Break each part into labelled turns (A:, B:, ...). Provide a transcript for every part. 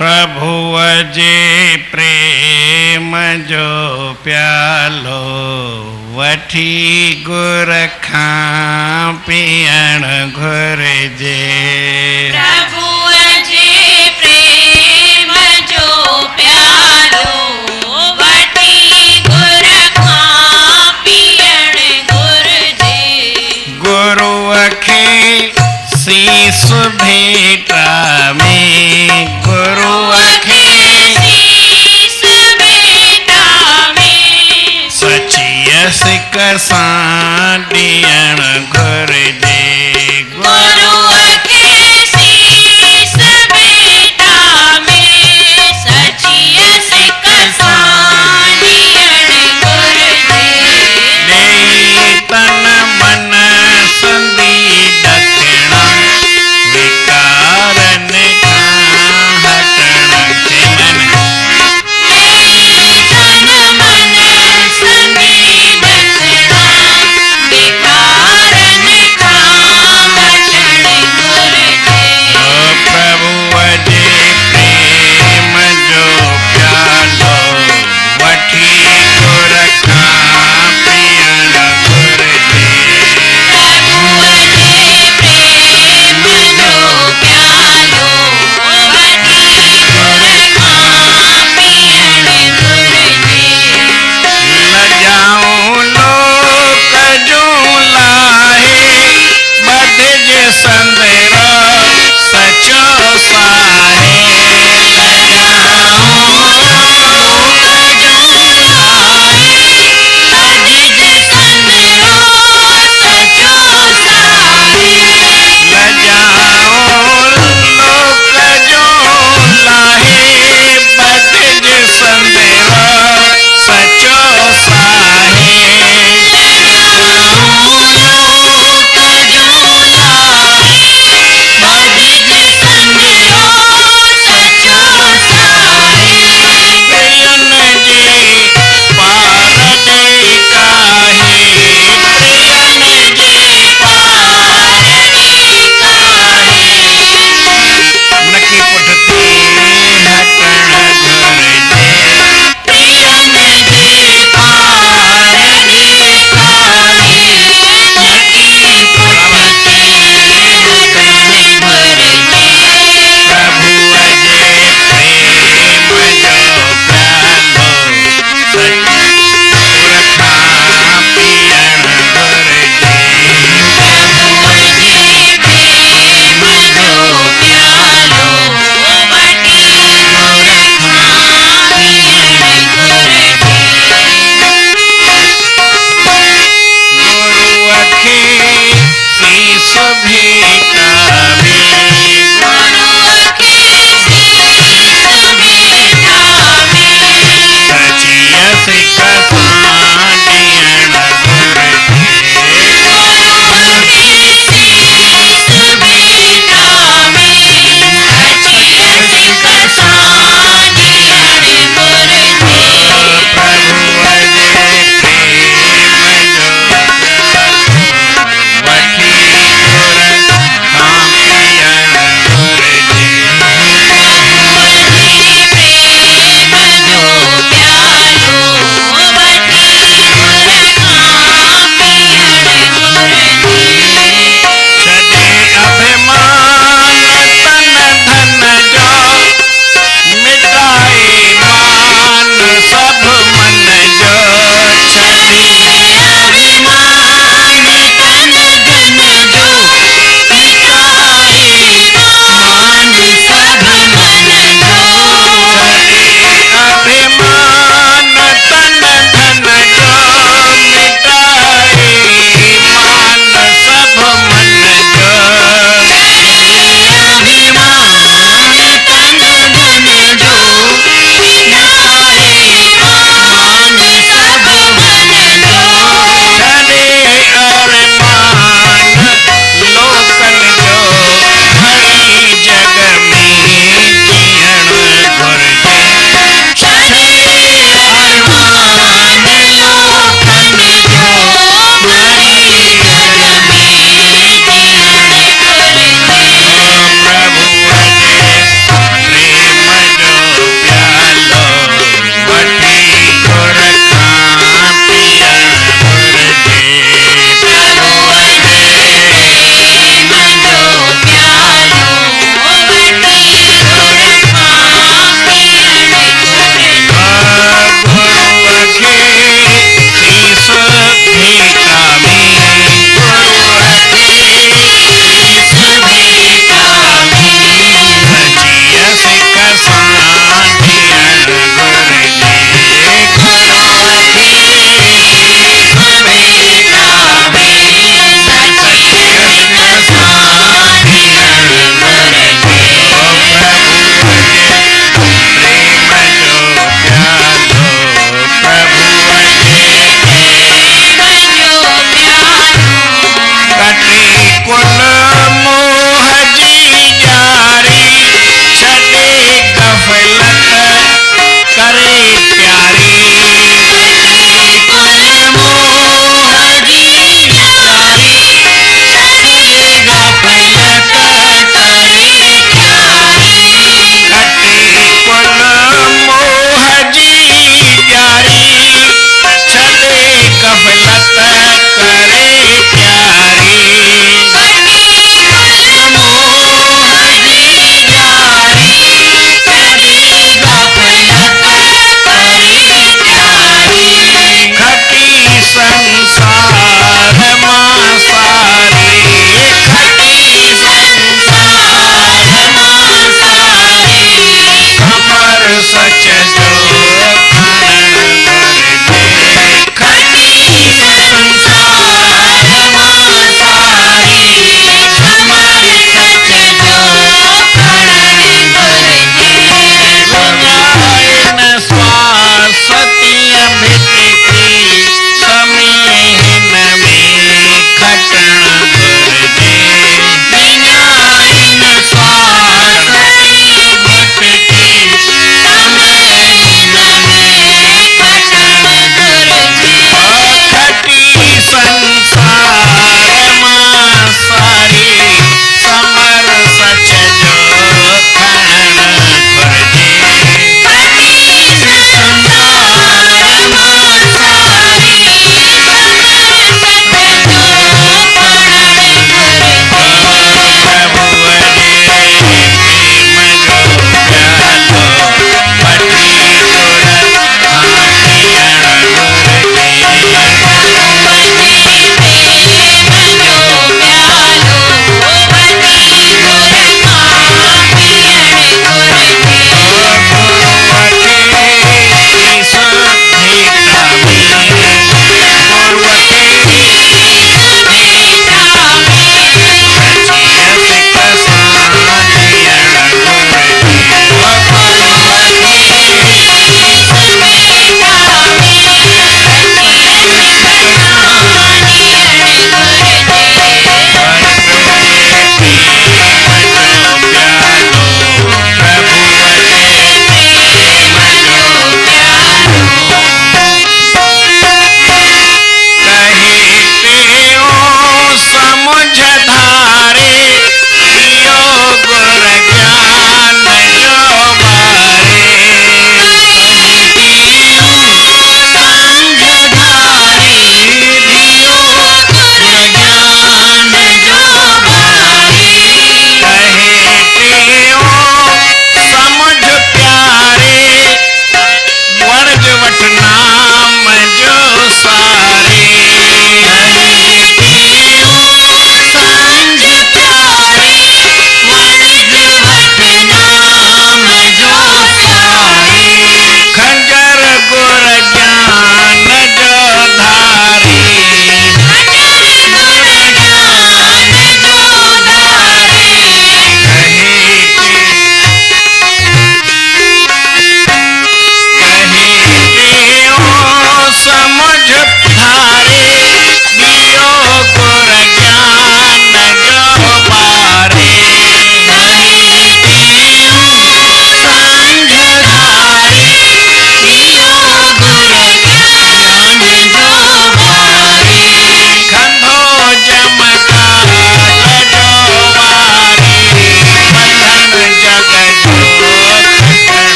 A: प्रभु जे प्रेम जो प्यालो वठी गुर खां पियण घुरिजे।
B: प्रभु जे प्रेम जो प्यालो वठी गुर खां पियण घुरिजे।
A: गुरुअ खे सीस भेटावे, गुरुअ खे
B: सीस भेटावे।
A: सचिय सिक सां ॾियण घुरिजे।
B: गुरुअ खे सीस भेटावे, सचिय सिक सां ॾियण घुरिजे।
A: ॾेई तन मन संदी ॾखिणा, विकारनि खां हटण थियनि।
B: तन मन संदी ॾखिणा,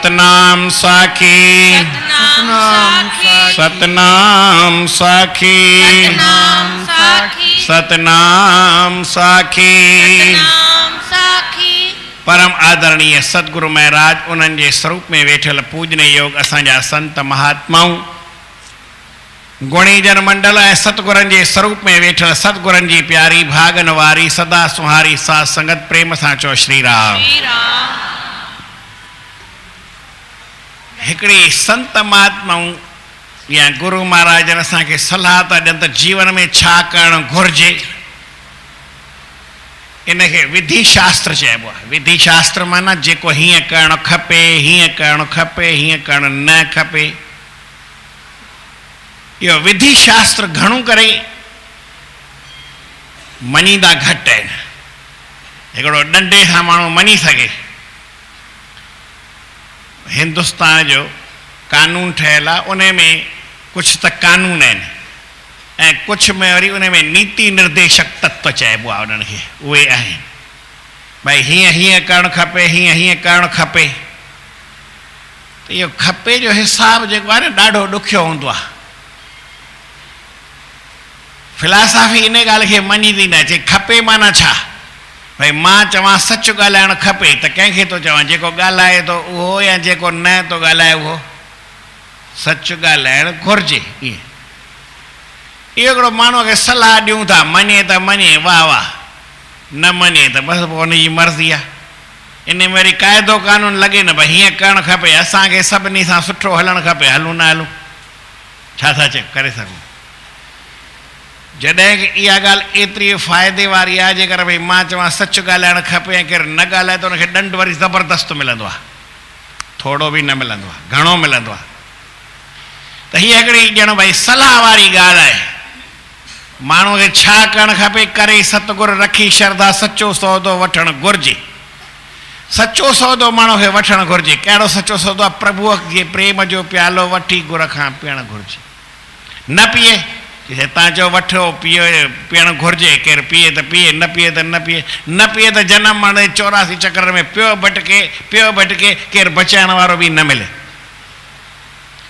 A: सतनाम साखी
B: सतनाम साखी
A: सतनाम साखी
B: सतनाम साखी
A: सतनाम साखी
B: परम आदरणीय सतगुरु महाराज उन्हनि जे स्वरूप में वेठल पूजने योग असांजा संत महात्माऊं गुणीजन मंडल ऐं सतगुरनि जे स्वरूप में वेठल सतगुरनि जी प्यारी भागन वारी सदा सुहारी साथ संगत प्रेम सां चओ श्री राम।
A: श्री राम
B: हिकिड़ी संत महात्माऊं या गुरु महाराज असांखे सलाह था ॾियनि त जीवन में छा करणु घुरिजे। इनखे विधि शास्त्र चइबो आहे। विधि शास्त्र माना जेको हीअं करणु खपे हीअं करणु खपे हीअं करणु न खपे। इहो विधि शास्त्र घणो करे मञींदा घटि आहिनि। हिकिड़ो ॾंडे सां माण्हू मञी सघे। हिंदुस्तान जो कानून ठहियलु आहे उन में कुझु त कानून आहिनि ऐं कुझु में वरी उन में नीति निर्देशक तत्व चइबो आहे उन्हनि खे। उहे आहिनि भई हीअं हीअं करणु खपे हीअं हीअं करणु खपे। त इहो खपे जो हिसाबु जेको आहे न ॾाढो ॾुखियो हूंदो आहे। फिलासफ़ी इन ॻाल्हि खे मञींदी न अचे। खपे माना छा भई मां चवां सच ॻाल्हाइणु खपे त कंहिंखे थो चवां जेको ॻाल्हाए थो उहो या जेको न थो ॻाल्हाए उहो। सच ॻाल्हाइणु घुरिजे। ईअं इहो हिकिड़ो माण्हूअ खे सलाह ॾियूं था मञे त मञे वाह वाह न मञे त बसि पोइ हुनजी मर्ज़ी आहे। इन में वरी क़ाइदो कानून लॻे न भई हीअं करणु खपे असांखे सभिनी सां सुठो हलणु खपे हलूं न हलूं छा था चयो करे सघूं। जॾहिं की इहा ॻाल्हि एतिरी फ़ाइदे वारी आहे जेकर भई मां चवां सच ॻाल्हाइणु खपे ऐं केरु न ॻाल्हाए त हुनखे ॾंड वरी ज़बरदस्त मिलंदो आहे। थोरो बि न मिलंदो आहे घणो मिलंदो आहे। त हीअ हिकिड़ी ॼण भई सलाह वारी ॻाल्हि आहे। माण्हूअ खे छा करणु खपे करे सतगुरु रखी श्रद्धा सचो सौदो वठणु घुरिजे। सचो सौदो माण्हू खे वठणु घुरिजे। कहिड़ो सचो सौदो आहे प्रभुअ जे प्रेम जो प्यालो वठी गुर खां पीअणु घुरिजे। न पीए हितां चओ वठो पीओ पीअणु घुरिजे। केरु पीए त पीए न पीए त न पीए। न पीए त जनम हाणे 84 चक्र में पियो भटके केरु बचाइण वारो बि न मिले।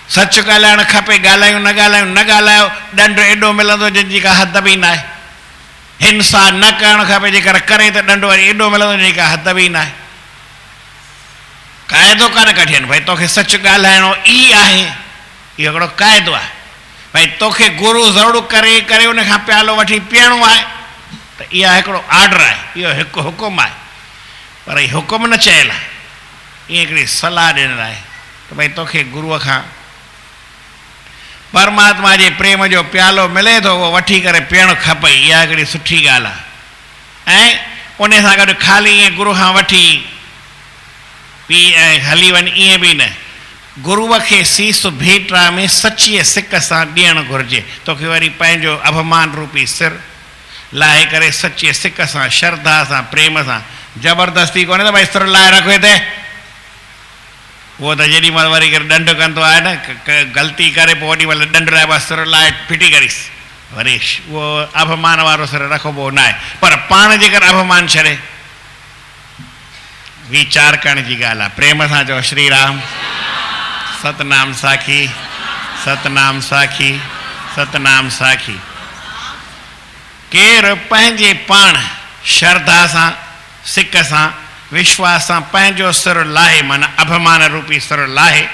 B: सच ॻाल्हाइणु खपे ॻाल्हायूं न ॻाल्हायो ॾंड एॾो मिलंदो जंहिंजी का हद बि न आहे। हिंसा न करणु खपे जेकर करे त ॾंड वरी एॾो मिलंदो जंहिंजी का हद बि न आहे। क़ाइदो कान कढियनि भई तोखे सच ॻाल्हाइणो ई आहे। इहो हिकिड़ो क़ाइदो आहे भई तोखे गुरु ज़रूरु करे उन खां प्यालो वठी पीअणो आहे त इहा हिकिड़ो आर्डर आहे। इहो हिकु हुकुम आहे पर हीउ हुकुम न चयल आहे। ईअं हिकिड़ी सलाह ॾिनल आहे त भई तोखे गुरूअ खां परमात्मा जे प्रेम जो प्यालो मिले थो उहो वठी करे पीअणु खपे। इहा हिकिड़ी सुठी ॻाल्हि आहे। ऐं उन सां गॾु ख़ाली ईअं गुरू खां वठी पी ऐं हली वञ ईअं बि न। गुरूअ खे सीस भेटरा में सचीअ सिक सां ॾियणु घुरिजे। तोखे वरी पंहिंजो अभिमान रूपी सिर लाहे करे सचीअ सिक सां श्रद्धा सां प्रेम सां। ज़बरदस्ती कोन्हे त भई सिर लाहे रखो हिते। उहो त जेॾी महिल वरी करे ॾंड कंदो आहे न ग़लती करे पोइ ओॾी महिल ॾंड लाइ बसि सिर लाहे फिटी करीसि वरी उहो अभिमान वारो सिर रखिबो न आहे। पर पाण जेकर अभिमान छॾे वीचार करण जी ॻाल्हि आहे। प्रेम सां चओ श्री राम। सतनाम साखी सतनाम साखी सतनाम साखी। केरु पंहिंजे पाण श्रद्धा सां सिक सां विश्वास सां पंहिंजो सिर लाहे माना अभिमान रूपी सिर लाहे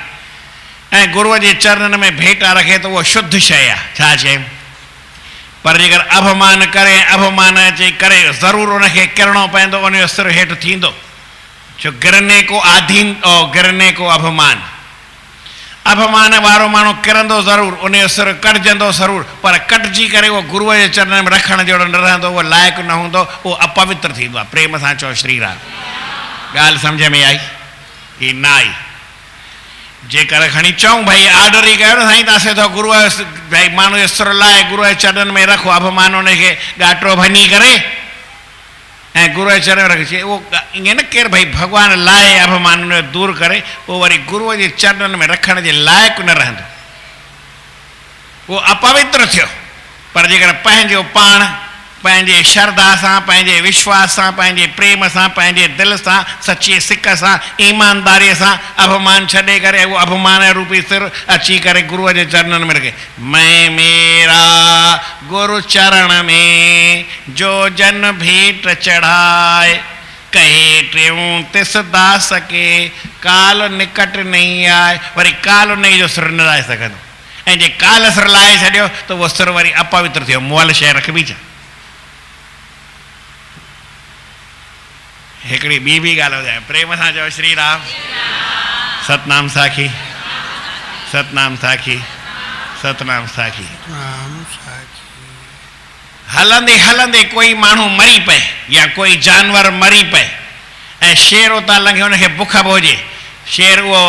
B: ऐं गुरूअ जे चरणनि में भेटा रखे त उहो शुद्ध शइ आहे। छा चए पर जेकर अभिमान करे अभिमान अचे करे ज़रूरु उनखे किरणो पवंदो उनजो सिर हेठि थींदो। छो गिरने को आधीन और गिरने को अभिमान। अभिमान वारो माण्हू किरंदो ज़रूरु उनजो सिर कटजंदो ज़रूरु पर कटिजी करे उहो गुरूअ जे चरणनि में रखण जहिड़ो न रहंदो। उहो लाइक़ु न हूंदो उहो अपवित्र थींदो आहे। प्रेम सां चओ श्री राम। ॻाल्हि सम्झ में आई ही न आई। जेकर खणी चऊं भई आर्डर ई कयो न साईं तव्हां थो गुरूअ भई माण्हू जो सिर लाहे गुरूअ जे चरणनि में रखो अभिमान उनखे ॻाटरो भञी करे ऐं गुरूअ जे चरण में रखिजे। उहो ईअं न केरु भई भॻवानु लाहे अभिमान उनजो दूरि करे पोइ वरी गुरूअ जे चरणनि में रखण जे लाइक़ु न रहंदो। उहो अपवित्र थियो। पर जेकर पंहिंजो पाण पंहिंजे श्रद्धा सां, पंहिंजे विश्वास सां, पंहिंजे प्रेम सां, पंहिंजे दिलि सां, सची सिक सां, ईमानदारीअ सां अभिमान छॾे करे उहो अभिमान रूपी सिर अची करे गुरूअ जे चरणनि में रखे। मैं मेरा गुरु चरण में जो जन भेंट चढ़ाए, कहे टियों तिस दास के काल निकट नहीं आए। वरी काल उन जो सिर न लाहे सघंदो, ऐं जे काल सिर लाहे छॾियो त उहो सिर वरी अपवित्र थियो, मुअल शइ रखबी छा। हिकिड़ी ॿी बि ॻाल्हि ॿुधायां, प्रेम सां चओ श्री राम। सतनाम साखी, सतनाम साखी, सतनाम साखी। हलंदे हलंदे कोई माण्हू मरी पए या कोई जानवर मरी पए ऐं शेर उतां लंघे हुनखे बुख बि हुजे, शेर उहो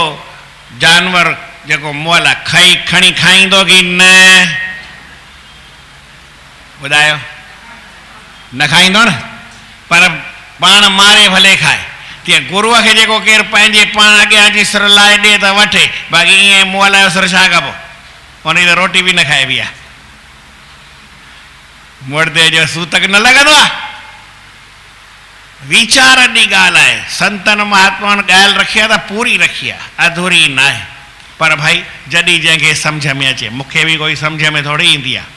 B: जानवर जेको मुअल आहे खणी खाईंदो की न? ॿुधायो, न खाईंदो न, पर पाण मारे भले खाए। तीअं गुरूअ खे जेको केरु पंहिंजे पाण अॻियां अची सिर लाहे ॾिए त वठे, बाक़ी ईअं मुअल जो सिर छा कबो, उन जी त रोटी बि न खाइबी आहे। मुर्दे जो सूतक न लॻंदो आहे। वीचार जी ॻाल्हि आहे, संतनि महात्माउनि ॻाल्हि रखी आहे त पूरी रखी आहे, अधूरी न आहे। पर भाई जॾहिं जंहिंखे सम्झ में अचे, मूंखे बि कोई सम्झ में थोरी ईंदी आहे।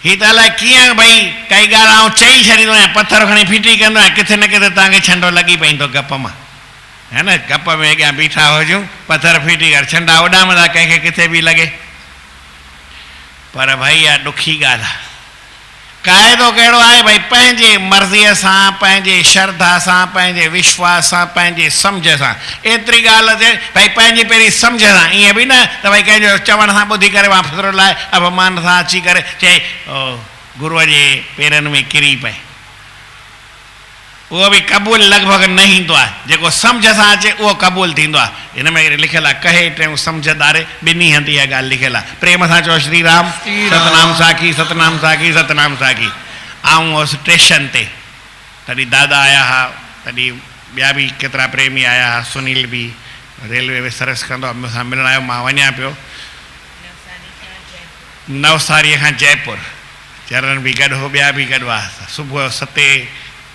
B: हीअ त अलाए कीअं भई काई ॻाल्हि आउं चई छॾींदो आहियां, पथर खणी फिटी कंदो आहियां, किथे न किथे तव्हांखे छंडो लॻी पवंदो गप मां, है न। गप में अॻियां बीठा हुजूं, पथर फिटी कर छंडा उॾामंदा, कंहिंखे किथे बि लॻे। पर भई इहा ॾुखी ॻाल्हि आहे। क़ाइदो कहिड़ो आहे भई पंहिंजे मर्ज़ीअ सां, पंहिंजे श्रद्धा सां, पंहिंजे विश्वास सां, पंहिंजे सम्झ सां। एतिरी ॻाल्हि थिए भई पंहिंजी पहिरीं सम्झ सां, ईअं बि न त भई कंहिंजो चवण सां ॿुधी करे वापसि लाइ अभिमान सां अची करे चए गुरूअ जे पेरनि में किरी पए, उहो बि क़बूल लॻभॻि न ईंदो आहे। जेको सम्झ सां अचे उहो क़बूल थींदो आहे। हिन में लिखियलु आहे, कहे टियों सम्झदारे, ॿिन्ही हंधि इहा ॻाल्हि लिखियलु आहे। प्रेम सां चओ श्री राम। सतनाम साखी, सतनाम साखी, सतनाम साखी। आऊं हुउसि स्टेशन ते, तॾहिं दादा आया हुआ, तॾहिं ॿिया बि केतिरा प्रेमी आया हुआ, सुनील बि रेलवे में सर्विस कंदो आहे, मूंसां मिलणु आयो। मां वञा पियो नवसारीअ खां जयपुर, चरण बि गॾु हो, ॿिया बि गॾु हुआ। सुबुह 7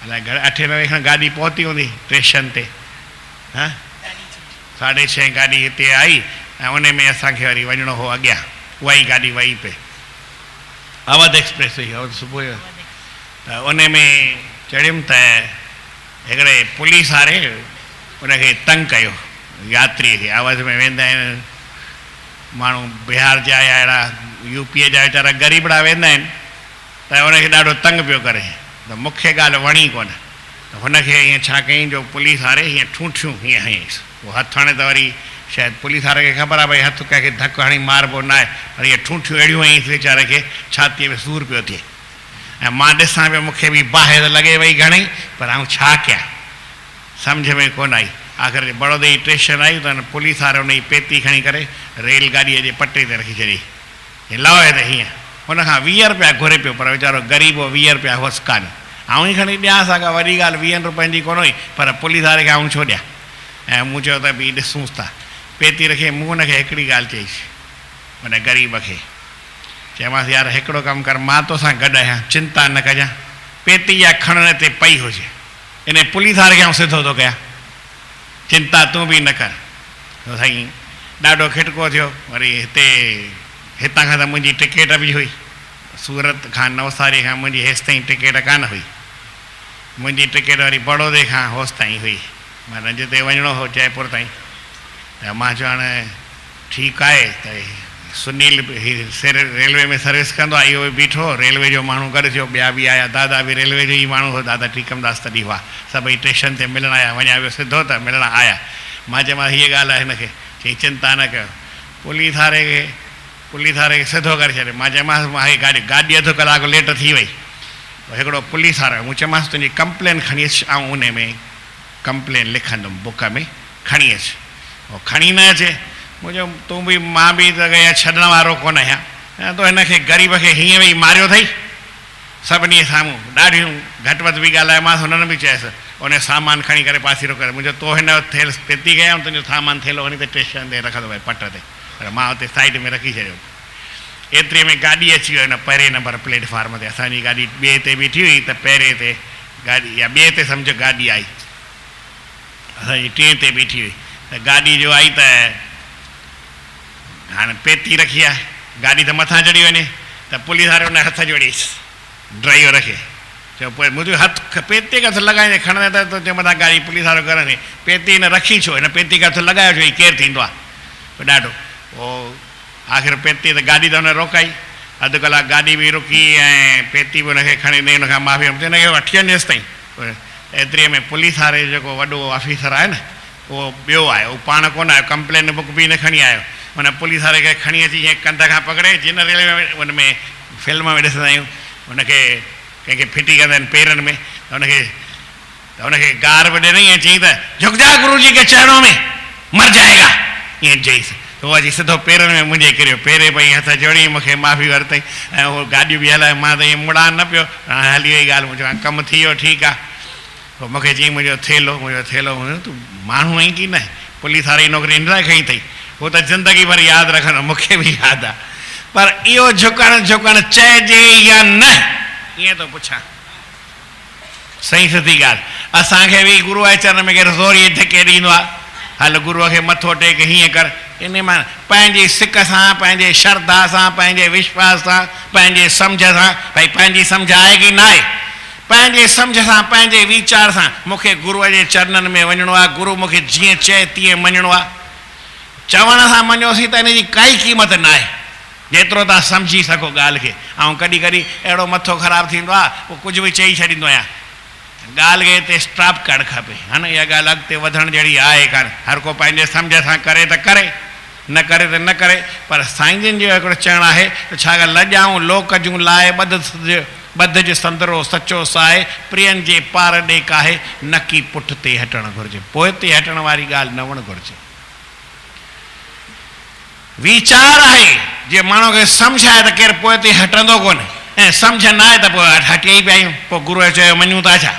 B: अलाए 8-9 खां गाॾी पहुती हूंदी स्टेशन ते, हा 6:30 गाॾी हिते आई ऐं उन में असांखे वरी वञिणो हो अॻियां। उहा ई गाॾी वई पे, अवध एक्सप्रेस हुई, अवध सुबुह जो। त उन में चढ़ियुमि त हिकिड़े पुलिस वारे उनखे तंग कयो, यात्रीअ खे। अवध में वेंदा आहिनि माण्हू, बिहार जा या अहिड़ा यूपीअ जा वीचारा ग़रीबड़ा वेंदा आहिनि, त उनखे ॾाढो तंग पियो करे। त मूंखे ॻाल्हि वणी कोन, त हुनखे ईअं छा कयईं, जो पुलिस वारे हीअं ठूठियूं हीअं हयईंसि। उहो हथु हणे त वरी शायदि पुलिस वारे खे ख़बर आहे भई हथु कंहिंखे धकु हणी मारबो न आहे, पर इहे ठूठियूं अहिड़ियूं हयईंसि वीचारे खे, छातीअ में सूरु पियो थिए। ऐं मां ॾिसां पियो, मूंखे बि बाहि त लॻे वई घणेई, पर आउं छा कयां, सम्झ में कोन आई। आख़िर बड़ौदे जी स्टेशन आई त पुलिस वारे हुन जी पेती खणी करे रेलगाॾीअ जे पटे ते रखी छॾी। हीअं लहे त हीअं, हुनखां 20 रुपया घुरे पियो, पर वीचारो ग़रीब हो, 20 रुपया हुअसि कान। आउं ई खणी ॾियां सां, वॾी ॻाल्हि 20 रुपयनि जी कोन हुई, पर पुलिस वारे खे आउं छो ॾियां। ऐं मूं चयो त बि ॾिसूंसि था। पेती रखे, मूं हुनखे हिकिड़ी ॻाल्हि चईसि, हुन ग़रीब खे चयोमांसि, यार हिकिड़ो कमु कर, मां तोसां गॾु आहियां, चिंता न कजां, पेती या खणण ते पई हुजे, इन पुलिस वारे खे आउं सिधो थो कयां, चिंता तूं बि न कर। साईं ॾाढो खिटको थियो। वरी हितां खां त मुंहिंजी टिकेट बि हुई, सूरत खां नवसारी खां मुंहिंजी हेसि ताईं टिकेट कान हुई। मुंहिंजी टिकेट वरी बड़ौदे खां होसि ताईं हुई, माना जिते वञिणो हो जयपुर ताईं। त मां चयो हाणे ठीकु आहे। त सुनील रेलवे में सर्विस कंदो आहे, इहो बि बीठो, रेलवे जो माण्हू गॾु थियो, ॿिया बि आया, दादा बि रेलवे जो ई माण्हू हो, दादा टीकमदास तॾहिं हुआ। सभई स्टेशन ते मिलणु आया, वञा वियो सिधो त मिलणु आया। मां चयोमांसि हीअ ॻाल्हि आहे हिनखे, चई चिंता न कयो, पुलिस वारे खे सिधो करे छॾे। मां चयोमांसि मां गाॾी अधु कलाकु लेट थी वई। हिकिड़ो पुलिस वारो, मूं चयोमांसि तुंहिंजी कंप्लेन खणी अचु, ऐं उन में कंप्लेन लिखंदुमि बुक में, खणी अचु। उहो खणी न अचे, मुंहिंजो तूं बि मां बि त छॾण वारो कोन आहियां, ऐं तो हिनखे ग़रीब खे हीअं वेई मारियो अथई सभिनी साम्हूं। ॾाढियूं घटि वधि बि ॻाल्हायोमांसि, हुननि बि चयसि, उन सामान खणी करे पासीरो करे। मुंहिंजो तो हिन थेल पेती कयां, तुंहिंजो सामान थेलो वञी त स्टेशन ते रखंदो भई पट ते, पर मां हुते साइड में रखी छॾियो। एतिरे में गाॾी अची वियो न पहिरें नंबर प्लेटफॉर्म ते असांजी गाॾी ॿिए ते बीठी हुई त पहिरें ते गाॾी या ॿिए ते सम्झो गाॾी आई असांजी टे ते बीठी हुई त गाॾी जो आई त हाणे पेती रखी आहे गाॾी त मथां चढ़ी वञे त पुलिस वारे हुन हथ जोड़ीसि ड्राइवर खे चयो पोइ मुंहिंजो हथु पेती खे हथु लॻाईंदे खणंदे त चयो मथां गाॾी पुलिस वारो करंदे पेती हिन रखी छो हिन पेती खे हथु लॻायो छो हीउ केरु थींदो आहे ॾाढो पोइ आख़िर पेती त गाॾी त हुन रोकाई अधु कलाकु गाॾी बि रुकी ऐं पेती बि हुनखे खणी ॾे हुनखां माफ़ी हिनखे वठी वञेसि ताईं एतिरे में पुलिस वारे जेको वॾो ऑफिसर आहे न उहो ॿियो आहे उहो पाण कोन आयो कंप्लेन बुक बि न खणी आयो हुन पुलिस वारे खे खणी अची ईअं कंध खां पकिड़े जिन रेलवे में हुन में फिल्म में ॾिसंदा आहियूं हुनखे कंहिंखे फिटी कंदा आहिनि पेरनि में त हुनखे गार बि ॾिनई ऐं चयईं त झुक जा गुरू जी के चरणों में मर जाएगा ईअं चयईंसि त उहो अची सिधो पेरनि में मुंहिंजे किरियो पेरे पई हथ जोड़ी मूंखे माफ़ी वरितई ऐं उहो गाॾियूं बि हलाए मां त ईअं मुड़ान न पियो हाणे हली वई ॻाल्हि मुंहिंजो कमु थी वियो ठीकु आहे पोइ मूंखे चयईं मुंहिंजो थेलो तूं माण्हू आहीं की न पुलिस वारी नौकिरी इन लाइ खई अथई उहो त ज़िंदगी भर यादि रखंदो मूंखे बि यादि आहे पर इहो झुकणु चइजे या न ईअं थो पुछां सही सिधी ॻाल्हि असांखे बि गुरूअ जे चरण में केरु ज़ोरी धिके ॾींदो आहे हल गुरूअ खे मथो टेक हीअं कर इन मां पंहिंजी सिक सां पंहिंजे श्रद्धा सां पंहिंजे विश्वास सां पंहिंजे सम्झ सां भई पंहिंजी सम्झ आहे की न आहे पंहिंजे सम्झ सां पंहिंजे वीचार सां मूंखे गुरूअ जे चरणनि में वञिणो आहे गुरू मूंखे जीअं चए तीअं मञिणो आहे चवण सां मञोसीं त हिन जी काई क़ीमत न आहे जेतिरो तव्हां सम्झी सघो ॻाल्हि खे ऐं कॾहिं कॾहिं अहिड़ो मथो ख़राबु थींदो आहे पोइ कुझु बि चई छॾींदो आहियां ॻाल्हि खे हिते स्टॉप करणु खपे हा न इहा ॻाल्हि अॻिते वधण जहिड़ी आहे कान हर को पंहिंजे सम्झ सां करे त करे न करे त न करे पर साईंजन जो हिकिड़ो चवणु आहे त छा लॼाऊं लोक जूं लाइ ॿध जो संदरो सचो साए प्रियनि जे पार ॾे काहे नकी पुठ ते हटणु घुरिजे पोइ ते हटण वारी ॻाल्हि न हुअणु घुरिजे वीचार आहे जे माण्हू खे सम्झ आहे त केरु पोइ ते हटंदो कोन ऐं सम्झ न आहे त पोइ हटी पिया आहियूं पोइ गुरूअ जो चयो मञूं था छा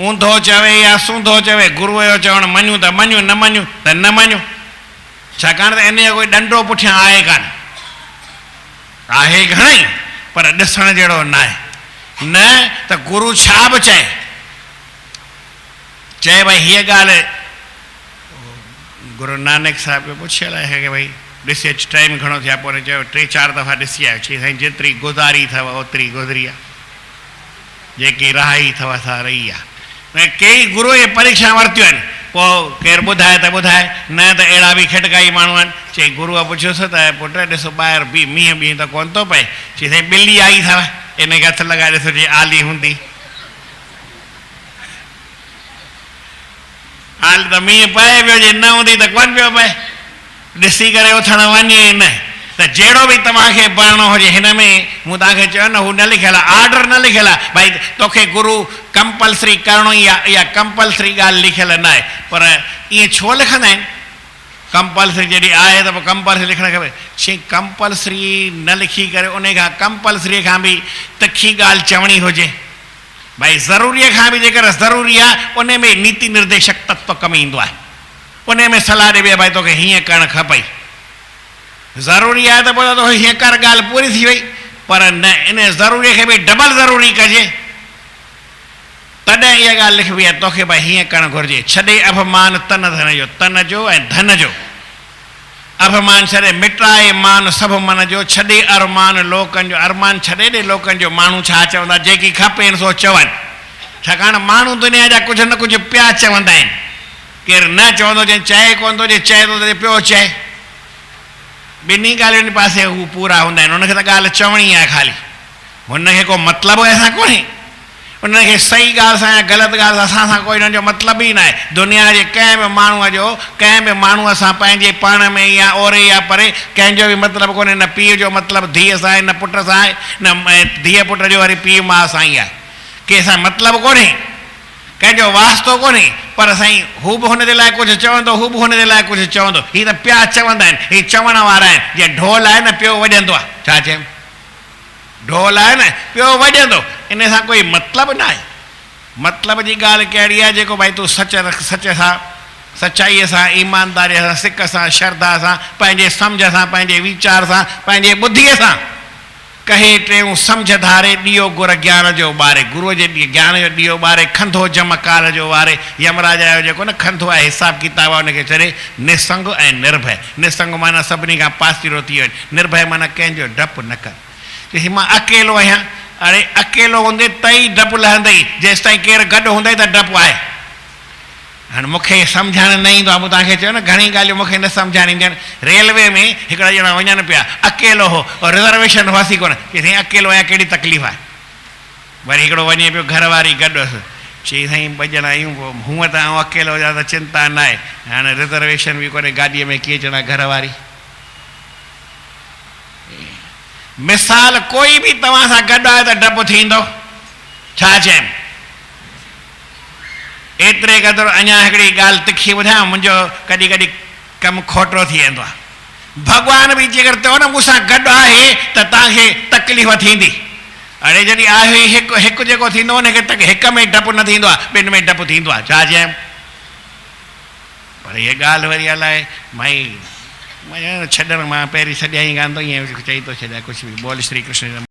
B: ऊंधो चवे या सूंधो चवे गुरूअ जो चवणु मञूं त मञूं न मञूं त न मञूं छाकाणि त इन जो कोई ॾंडो पुठियां आहे कान आहे घणेई पर ॾिसण जहिड़ो न आहे न त गुरू छा बि चए भई हीअ ॻाल्हि गुरू नानक साहिब खे पुछियल आहे की भई ॾिसी अचु टाइम घणो थिया पोइ चयो 3-4 दफ़ा ॾिसी आयो चई साईं जेतिरी गुज़ारी अथव ओतिरी गुज़री आहे जेकी रहाई अथव सा रही आहे कई गुरूअ जी परीक्षा वरितियूं आहिनि पोइ केरु ॿुधाए त ॿुधाए न त अहिड़ा बि खिटकाई माण्हू आहिनि चई गुरूअ पुछियोसि त पुट ॾिसो ॿाहिरि बि मींहं ॿींहं त कोन थो पए चई साईं ॿिली आई अथव इनखे हथु लॻाए ॾिसो जे आली हूंदी हाल त मींहुं पए पियो जे न हूंदी त कोन पियो पए ॾिसी करे उथण वञे न त जहिड़ो बि तव्हांखे पढ़णो हुजे हिन में मूं तव्हांखे चयो न हू न लिखियलु आहे आर्डर न लिखियलु आहे भई तोखे गुरू कंपलसरी करिणो ई आहे इहा कंपलसरी ॻाल्हि लिखियलु न आहे पर ईअं छो लिखंदा आहिनि कंपलसरी जॾहिं आहे त पोइ कंपलसरी लिखणु खपे चई कंपलसरी न लिखी करे उन खां कंपलसरीअ खां बि तिखी ॻाल्हि चवणी हुजे भई ज़रूरीअ खां बि जेकर ज़रूरी आहे उन में नीति निर्देशक तत्व कमु ईंदो आहे उन में सलाह ॾिबी आहे भई तोखे हीअं करणु खपई ज़रूरी आहे त पोइ तोखे हीअं कर ॻाल्हि पूरी थी वई पर न इन ज़रूरीअ खे बि डबल ज़रूरी कजे तॾहिं इहा ॻाल्हि लिखबी आहे तोखे भई हीअं करणु घुरिजे छॾे अभिमान तन जो ऐं धन जो अभिमान छॾे मिटाए मान सभु मन जो छॾे अरमान लोकनि जो अरमान छॾे ॾे लोकनि जो माण्हू छा चवंदा जेकी खपेनि सो चवनि छाकाणि माण्हू दुनिया जा कुझु न कुझु पिया चवंदा आहिनि केरु न चवंदो जंहिं चए कोन थो जे चए थो त पियो चए ॿिन्ही ॻाल्हियुनि पासे हू पूरा हूंदा आहिनि हुनखे त ॻाल्हि चवणी आहे ख़ाली हुनखे को मतिलबु असां कोन्हे उनखे सही ॻाल्हि सां या ग़लति ॻाल्हि सां कोई हुनजो मतिलबु ई न आहे दुनिया जे कंहिं बि माण्हूअ जो कंहिं बि माण्हूअ सां पंहिंजे पाण में या ओरे या परे कंहिंजो बि मतिलबु कोन्हे न पीउ जो मतिलबु धीअ सां आहे न पुट सां आहे न धीअ पुट जो वरी पीउ माउ सां ई आहे कंहिंसां मतिलबु कोन्हे कंहिंजो वास्तो कोन्हे पर साईं हू बि हुन जे लाइ कुझु चवंदो हू बि हुन जे लाइ कुझु चवंदो हीअ त पिया चवंदा आहिनि हीअ चवण वारा आहिनि जीअं ढोल आहे न पियो वॼंदो आहे छा चयमि ढोल आहे न पियो वॼंदो इन सां कोई मतिलबु न आहे मतिलब जी ॻाल्हि कहिड़ी आहे जेको भई तूं सच सां सच्चाईअ सां, ईमानदारीअ सां, सिक सां, श्रद्धा सां, पंहिंजे सम्झ सां, पंहिंजे वीचार सां, पंहिंजे बुद्धीअ सां कहे टेऊं सम्झ धारे ॾियो गुर ज्ञान जो ॿारे, गुरूअ जे ज्ञान जो ॾियो ॿारे, खंधो जम काल जो वारे। यमराजा जो जेको न खंधो आहे, हिसाब किताब आहे, उनखे चढ़े निसंग ऐं निर्भय। निसंग माना सभिनी खां पासीरो थी वञे, निर्भय माना कंहिंजो डपु न कर। चई मां अकेलो आहियां, अरे अकेलो हूंदे तई डपु लहंदई, जेसि ताईं केरु गॾु हूंदई त डपु आहे। हाणे मूंखे सम्झाइण न ईंदो आहे, मूं तव्हांखे चयो न घणी ॻाल्हियूं मूंखे न सम्झाइण ईंदियूं आहिनि। रेलवे में हिकिड़ा ॼणा वञनि पिया, अकेलो हो और रिज़र्वेशन हुआसीं कोन, कि साईं अकेलो आहियां, कहिड़ी तकलीफ़ आहे। वरी हिकिड़ो वञे पियो, घरवारी गॾु हुअसि, चई साईं 2 ॼणा आहियूं, हूअं त आउं अकेलो हुजां त चिंता न आहे, हाणे रिज़र्वेशन बि कोन्हे, गाॾीअ में कीअं चढ़ा घरवारी। मिसाल कोई बि तव्हां सां गॾु आहे त डपु थींदो, छा चइनि। एतिरे क़दुरु अञा हिकिड़ी ॻाल्हि तिखी ॿुधायां, मुंहिंजो कॾहिं कॾहिं कमु खोटो थी वेंदो आहे। भॻवान बि जेकर चओ न मूंसां गॾु आहे त तव्हांखे तकलीफ़ थींदी। अड़े जॾहिं आहे हिकु जेको थींदो हुनखे हिक में डपु न थींदो आहे, 2 में डपु थींदो आहे, छा चइनि। पर इहा ॻाल्हि वरी अलाए भई छॾण, मां पहिरीं छॾिया ई कोन थो, ईअं चई थो छॾिया कुझु बि। बोल श्री कृष्ण।